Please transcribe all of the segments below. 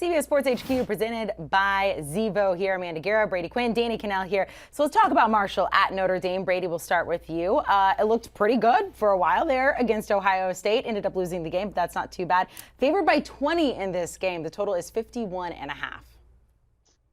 CBS Sports HQ presented by Zevo here. Amanda Guerra, Brady Quinn, Danny Kanell here. So let's talk about Marshall at Notre Dame. Brady, we'll start with you. It looked pretty good for a while there against Ohio State. Ended up losing the game, but that's not too bad. Favored by 20 in this game. The total is 51.5.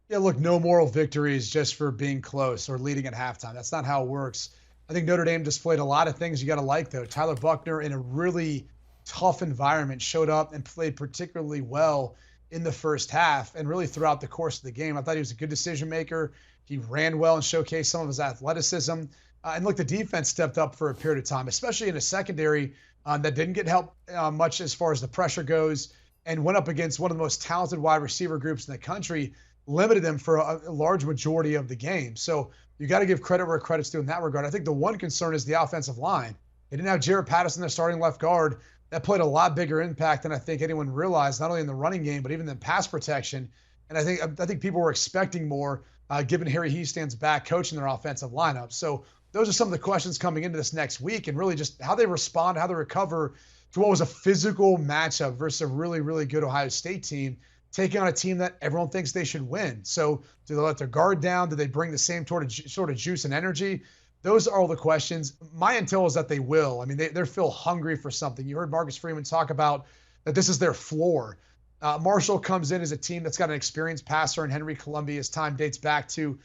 Yeah, look, no moral victories just for being close or leading at halftime. That's not how it works. I think Notre Dame displayed a lot of things you got to like, though. Tyler Buchner, in a really tough environment, showed up and played particularly well in the first half and really throughout the course of the game. I thought he was a good decision maker. He ran well and showcased some of his athleticism. And look, the defense stepped up for a period of time, especially in a secondary that didn't get help much as far as the pressure goes, and went up against one of the most talented wide receiver groups in the country, limited them for a large majority of the game. So you got to give credit where credit's due in that regard. I think the one concern is the offensive line. They didn't have Jared Patterson, their starting left guard. That played a lot bigger impact than I think anyone realized, not only in the running game, but even in pass protection. And I think people were expecting more, given Harry Hiestan's back coaching their offensive lineup. So those are some of the questions coming into this next week, and really just how they respond, how they recover to what was a physical matchup versus a really, really good Ohio State team, taking on a team that everyone thinks they should win. So do they let their guard down? Do they bring the same sort of juice and energy? Those are all the questions. My intel is that they will. I mean, they're still hungry for something. You heard Marcus Freeman talk about that this is their floor. Marshall comes in as a team that's got an experienced passer in Henry Colombia's time dates back to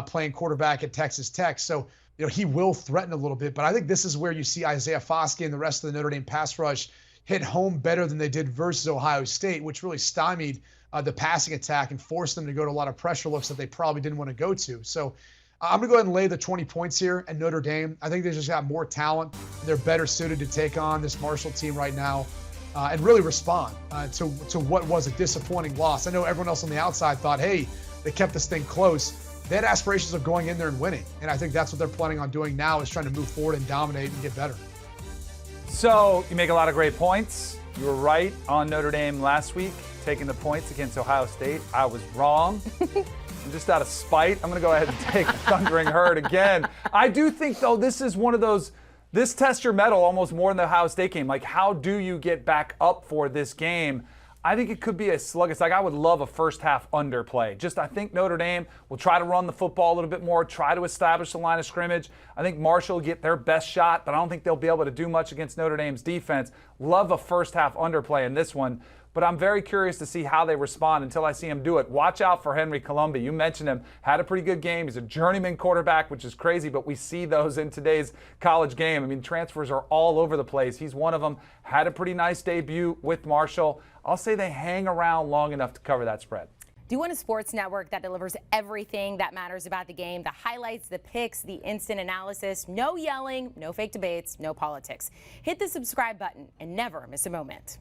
playing quarterback at Texas Tech. So, he will threaten a little bit. But I think this is where you see Isaiah Foskey and the rest of the Notre Dame pass rush hit home better than they did versus Ohio State, which really stymied the passing attack and forced them to go to a lot of pressure looks that they probably didn't want to go to. So I'm going to go ahead and lay the 20 points here at Notre Dame. I think they just got more talent. They're better suited to take on this Marshall team right now and really respond to what was a disappointing loss. I know everyone else on the outside thought, hey, they kept this thing close. They had aspirations of going in there and winning. And I think that's what they're planning on doing now, is trying to move forward and dominate and get better. So you make a lot of great points. You were right on Notre Dame last week, taking the points against Ohio State. I was wrong. Just out of spite, I'm going to go ahead and take the Thundering Herd again. I do think, though, this is one of those, this tests your mettle almost more than the Ohio State game. Like, how do you get back up for this game? I think it could be a sluggish. Like, I would love a first half underplay. I think Notre Dame will try to run the football a little bit more, try to establish the line of scrimmage. I think Marshall will get their best shot, but I don't think they'll be able to do much against Notre Dame's defense. Love a first half underplay in this one. But I'm very curious to see how they respond until I see him do it. Watch out for Henry Columbia. You mentioned him. Had a pretty good game. He's a journeyman quarterback, which is crazy, but we see those in today's college game. I mean, transfers are all over the place. He's one of them. Had a pretty nice debut with Marshall. I'll say they hang around long enough to cover that spread. Do you want a sports network that delivers everything that matters about the game? The highlights, the picks, the instant analysis. No yelling, no fake debates, no politics. Hit the subscribe button and never miss a moment.